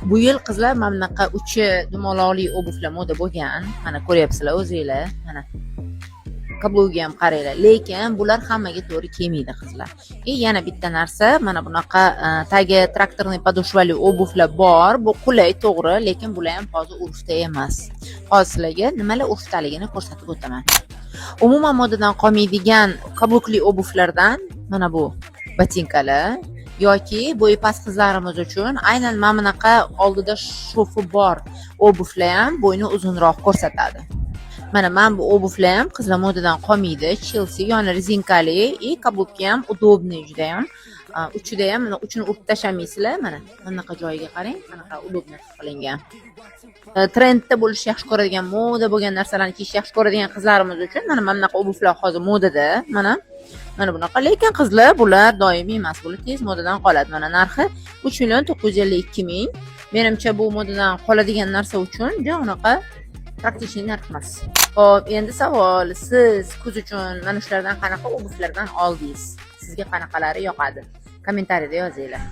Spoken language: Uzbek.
Bu yil qizlar mana bunaqa uchi dumaloqli obuvlar moda bo'lgan. Mana ko'ryapsizlar o'zingizlar. Mana kablogga ham qaranglar. Lekin bular hammaga to'g'ri kelmaydi qizlar. Yana bitta narsa, mana bunaqa tagi traktorniy podoshvali obuvlar bor. Bu qulay, to'g'ri, lekin bular ham hozir urfda emas. Hozir sizlarga nimalar urfdaligini ko'rsatib o'taman. Umuman modadan qolmaydigan kablokli obuvlardan mana bu botinkalar yoki bo'yi past qizlarimiz uchun aynan mana bunaqa oldida shofi bor obuvlar ham bo'yni uzunroq ko'rsatadi. Mana bu obuvlar ham qizlar modadan qolmaydi. Chelsea yoni rezinkali, kablokki ham udobniy juda ham. Uchida ham mana uchini urib tashlamaysizlar. Mana bunaqa joyiga qarang, qanaqa udobniy qilingan. Trendda bo'lish yaxshi ko'radigan, moda bo'lgan narsalarni kiyish yaxshi ko'radigan qizlarimiz uchun mana bunaqa obuvlar hozir modada. Mana bunaqa, lekin qizlar bular doimiy emas, bular tez modadan qoladi. Mana narxi 3.952.000. Menimcha bu modadan qoladigan narsa uchun juda unaqa praktik narx emas. Xo'p, endi savol, siz kuz uchun mana shulardan qanaqa obuvlardan oldingiz? Sizga qanaqalari yoqadi? Kommentariyada yozinglar.